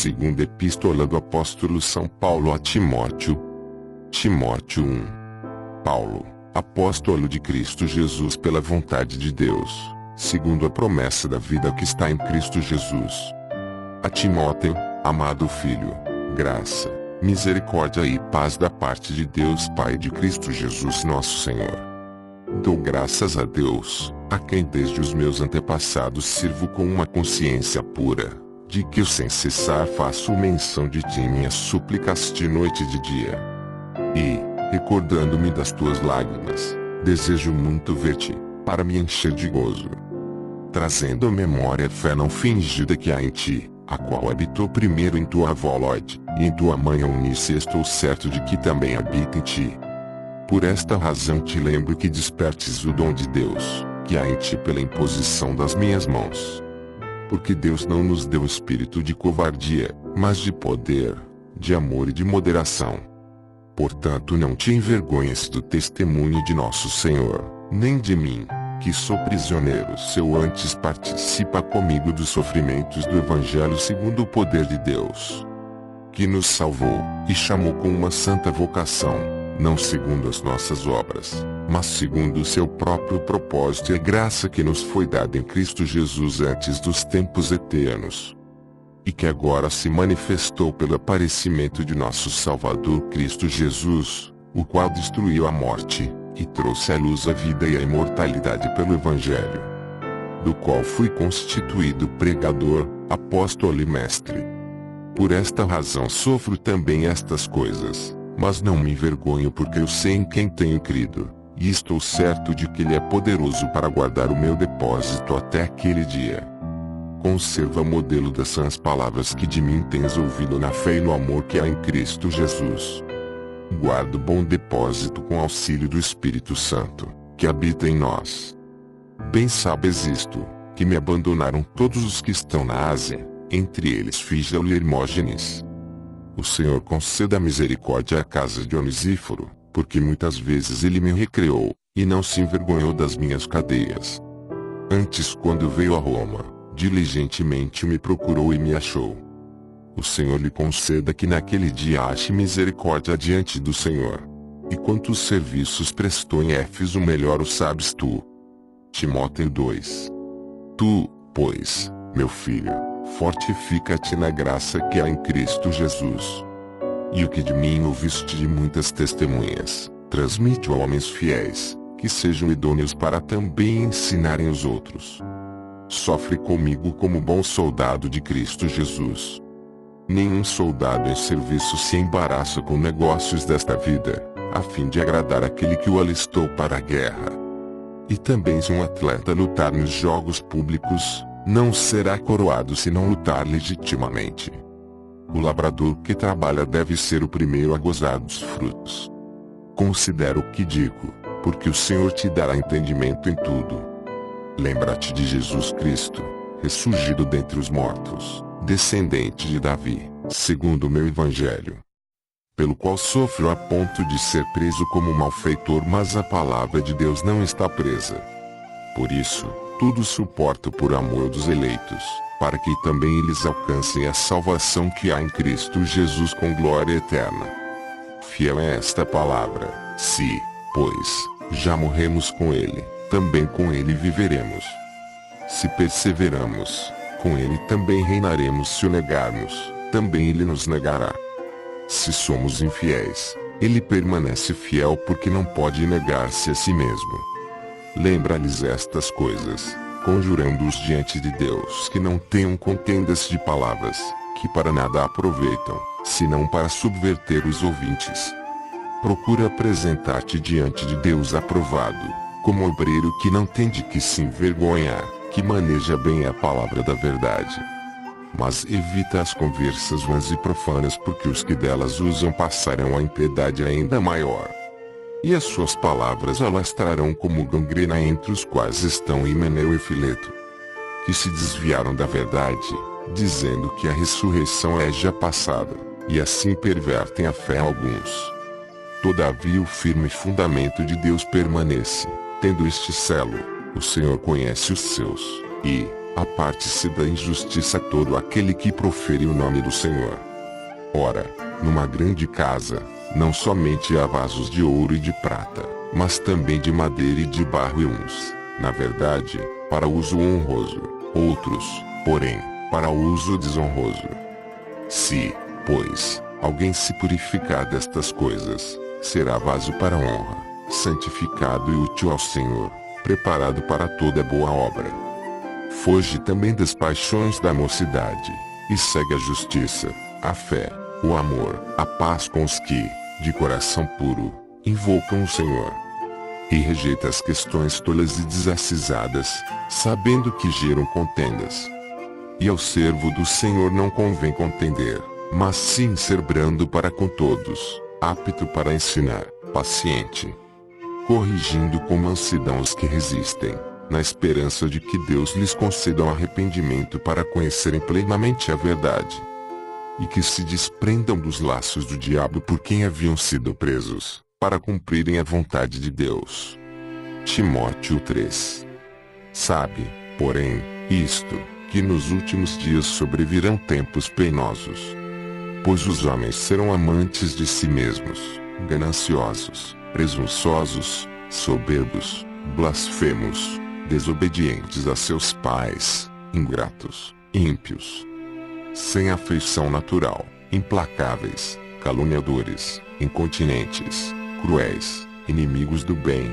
Segunda Epístola do Apóstolo São Paulo a Timóteo. Timóteo 1. Paulo, apóstolo de Cristo Jesus pela vontade de Deus, segundo a promessa da vida que está em Cristo Jesus. A Timóteo, amado filho, graça, misericórdia e paz da parte de Deus Pai e de Cristo Jesus nosso Senhor. Dou graças a Deus, a quem desde os meus antepassados sirvo com uma consciência pura, de que eu sem cessar faço menção de ti em minhas súplicas de noite e de dia. E, recordando-me das tuas lágrimas, desejo muito ver-te, para me encher de gozo. Trazendo à memória a fé não fingida que há em ti, a qual habitou primeiro em tua avó Lóide, e em tua mãe Eunice, e estou certo de que também habita em ti. Por esta razão te lembro que despertes o dom de Deus, que há em ti pela imposição das minhas mãos. Porque Deus não nos deu espírito de covardia, mas de poder, de amor e de moderação. Portanto não te envergonhes do testemunho de nosso Senhor, nem de mim, que sou prisioneiro seu, antes participa comigo dos sofrimentos do Evangelho segundo o poder de Deus, que nos salvou, e chamou com uma santa vocação, não segundo as nossas obras, mas segundo o seu próprio propósito e a graça que nos foi dada em Cristo Jesus antes dos tempos eternos, e que agora se manifestou pelo aparecimento de nosso Salvador Cristo Jesus, o qual destruiu a morte, e trouxe à luz a vida e a imortalidade pelo Evangelho, do qual fui constituído pregador, apóstolo e mestre. Por esta razão sofro também estas coisas, mas não me envergonho, porque eu sei em quem tenho crido, e estou certo de que Ele é poderoso para guardar o meu depósito até aquele dia. Conserva modelo das sãs palavras que de mim tens ouvido na fé e no amor que há em Cristo Jesus. Guardo bom depósito com auxílio do Espírito Santo, que habita em nós. Bem sabes isto, que me abandonaram todos os que estão na Ásia, entre eles Fígelo e Hermógenes. O Senhor conceda misericórdia à casa de Onesíforo, porque muitas vezes ele me recreou, e não se envergonhou das minhas cadeias. Antes, quando veio a Roma, diligentemente me procurou e me achou. O Senhor lhe conceda que naquele dia ache misericórdia diante do Senhor. E quantos serviços prestou em Éfeso, melhor o sabes tu. Timóteo 2. Tu, pois, meu filho, fortifica-te na graça que há em Cristo Jesus. E o que de mim ouviste de muitas testemunhas, transmite a homens fiéis, que sejam idôneos para também ensinarem os outros. Sofre comigo como bom soldado de Cristo Jesus. Nenhum soldado em serviço se embaraça com negócios desta vida, a fim de agradar aquele que o alistou para a guerra. E também se um atleta lutar nos jogos públicos, não será coroado se não lutar legitimamente. O lavrador que trabalha deve ser o primeiro a gozar dos frutos. Considera o que digo, porque o Senhor te dará entendimento em tudo. Lembra-te de Jesus Cristo, ressurgido dentre os mortos, descendente de Davi, segundo o meu Evangelho, pelo qual sofro a ponto de ser preso como malfeitor, mas a palavra de Deus não está presa. Por isso, tudo suporto por amor dos eleitos, para que também eles alcancem a salvação que há em Cristo Jesus com glória eterna. Fiel é esta palavra: se, pois, já morremos com Ele, também com Ele viveremos. Se perseveramos, com Ele também reinaremos. Se o negarmos, também Ele nos negará. Se somos infiéis, Ele permanece fiel, porque não pode negar-se a si mesmo. Lembra-lhes estas coisas, conjurando-os diante de Deus que não tenham contendas de palavras, que para nada aproveitam, senão para subverter os ouvintes. Procura apresentar-te diante de Deus aprovado, como obreiro que não tem de que se envergonhar, que maneja bem a palavra da verdade. Mas evita as conversas vãs e profanas, porque os que delas usam passarão a impiedade ainda maior. E as suas palavras alastrarão como gangrena, entre os quais estão Himeneu e Fileto, que se desviaram da verdade, dizendo que a ressurreição é já passada, e assim pervertem a fé a alguns. Todavia o firme fundamento de Deus permanece, tendo este selo: o Senhor conhece os seus, e, aparte-se da injustiça todo aquele que profere o nome do Senhor. Ora, numa grande casa, não somente há vasos de ouro e de prata, mas também de madeira e de barro, e uns, na verdade, para uso honroso, outros, porém, para uso desonroso. Se, pois, alguém se purificar destas coisas, será vaso para honra, santificado e útil ao Senhor, preparado para toda boa obra. Foge também das paixões da mocidade, e segue a justiça, a fé, o amor, a paz com os que, de coração puro, invocam o Senhor. E rejeita as questões tolas e desacisadas, sabendo que geram contendas. E ao servo do Senhor não convém contender, mas sim ser brando para com todos, apto para ensinar, paciente, corrigindo com mansidão os que resistem, na esperança de que Deus lhes conceda um arrependimento para conhecerem plenamente a verdade, e que se desprendam dos laços do diabo por quem haviam sido presos, para cumprirem a vontade de Deus. Timóteo 3. Sabe, porém, isto, que nos últimos dias sobrevirão tempos penosos. Pois os homens serão amantes de si mesmos, gananciosos, presunçosos, soberbos, blasfemos, desobedientes a seus pais, ingratos, ímpios, sem afeição natural, implacáveis, caluniadores, incontinentes, cruéis, inimigos do bem,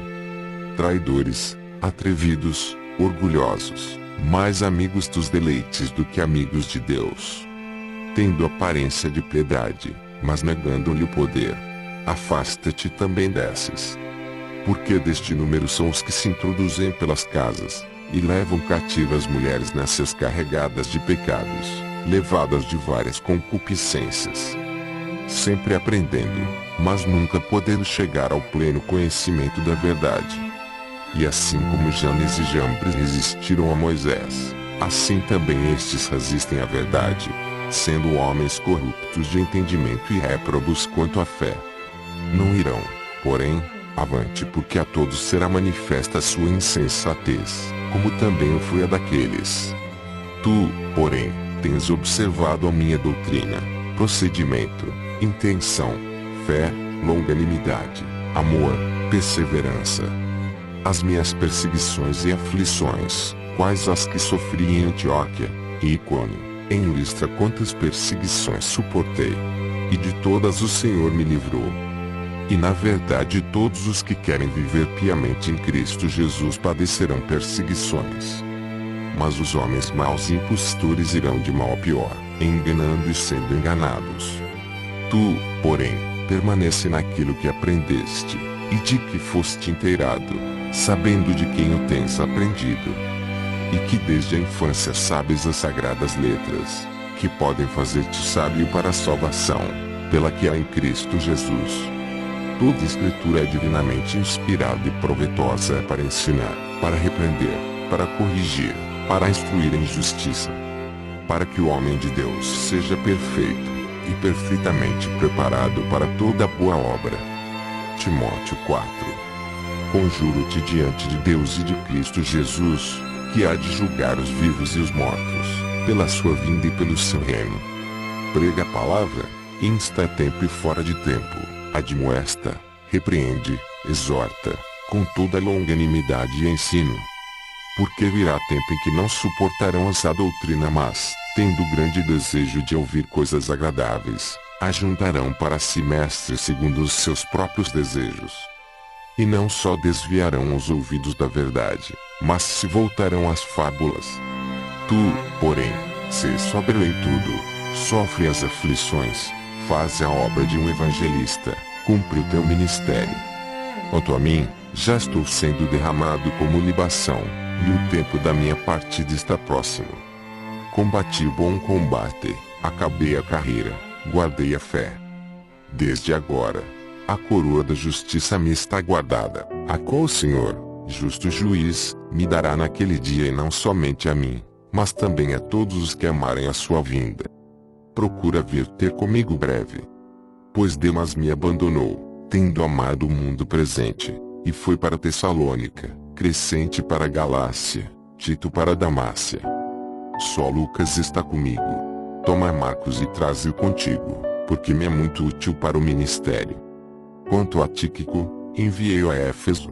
traidores, atrevidos, orgulhosos, mais amigos dos deleites do que amigos de Deus, tendo aparência de piedade, mas negando-lhe o poder. Afasta-te também desses. Porque deste número são os que se introduzem pelas casas, e levam cativas mulheres nécias carregadas de pecados, levadas de várias concupiscências, sempre aprendendo, mas nunca podendo chegar ao pleno conhecimento da verdade. E assim como Janes e Jambres resistiram a Moisés, assim também estes resistem à verdade, sendo homens corruptos de entendimento e réprobos quanto à fé. Não irão, porém, avante, porque a todos será manifesta a sua insensatez, como também o foi a daqueles. Tu, porém, tens observado a minha doutrina, procedimento, intenção, fé, longanimidade, amor, perseverança. As minhas perseguições e aflições, quais as que sofri em Antioquia, e Icônio, em Listra, quantas perseguições suportei, e de todas o Senhor me livrou. E na verdade todos os que querem viver piamente em Cristo Jesus padecerão perseguições. Mas os homens maus e impostores irão de mal a pior, enganando e sendo enganados. Tu, porém, permanece naquilo que aprendeste, e de que foste inteirado, sabendo de quem o tens aprendido, e que desde a infância sabes as sagradas letras, que podem fazer-te sábio para a salvação, pela que há em Cristo Jesus. Toda escritura é divinamente inspirada e proveitosa para ensinar, para repreender, para corrigir, para instruir em justiça, para que o homem de Deus seja perfeito, e perfeitamente preparado para toda boa obra. Timóteo 4. Conjuro-te diante de Deus e de Cristo Jesus, que há de julgar os vivos e os mortos, pela sua vinda e pelo seu reino. Prega a palavra, insta a tempo e fora de tempo, admoesta, repreende, exorta, com toda longanimidade e ensino. Porque virá tempo em que não suportarão essa doutrina, mas, tendo grande desejo de ouvir coisas agradáveis, ajuntarão para si mestres segundo os seus próprios desejos. E não só desviarão os ouvidos da verdade, mas se voltarão às fábulas. Tu, porém, sê sóbrio em tudo, sofre as aflições, faz a obra de um evangelista, cumpre o teu ministério. Quanto a mim, já estou sendo derramado como libação, e o tempo da minha partida está próximo. Combati o bom combate, acabei a carreira, guardei a fé. Desde agora, a coroa da justiça me está guardada, a qual o Senhor, justo juiz, me dará naquele dia, e não somente a mim, mas também a todos os que amarem a sua vinda. Procura vir ter comigo breve. Pois Demas me abandonou, tendo amado o mundo presente, e foi para Tessalônica, Crescente para a Galácia, Tito para a Damácia. Só Lucas está comigo. Toma Marcos e traze-o contigo, porque me é muito útil para o ministério. Quanto a Tíquico, enviei-o a Éfeso.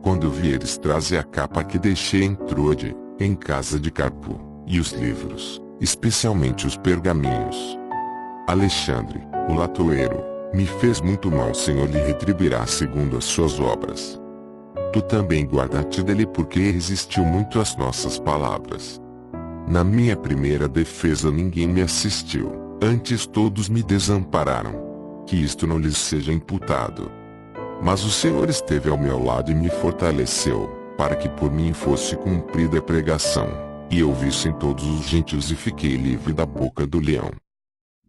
Quando vieres, traze a capa que deixei em Troade, em casa de Carpo, e os livros, especialmente os pergaminhos. Alexandre, o latoeiro, me fez muito mal. O Senhor lhe retribuirá segundo as suas obras. Tu também guarda-te dele, porque resistiu muito às nossas palavras. Na minha primeira defesa ninguém me assistiu, antes todos me desampararam. Que isto não lhes seja imputado. Mas o Senhor esteve ao meu lado e me fortaleceu, para que por mim fosse cumprida a pregação, e eu visse em todos os gentios e fiquei livre da boca do leão.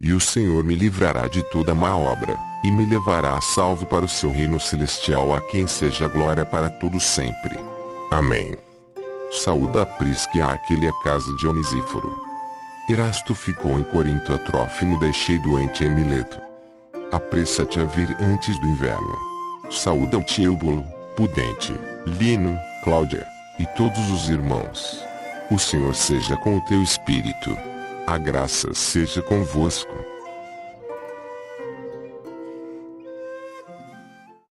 E o Senhor me livrará de toda má obra, e me levará a salvo para o seu reino celestial, a quem seja glória para todos sempre. Amém. Saúda a Prisca e a Aquila e a casa de Onesíforo. Erasto ficou em Corinto, a Trófimo deixei doente em Mileto. Apressa-te a vir antes do inverno. Saúda o Teóbulo, Pudente, Lino, Cláudia, e todos os irmãos. O Senhor seja com o teu espírito. A graça seja convosco.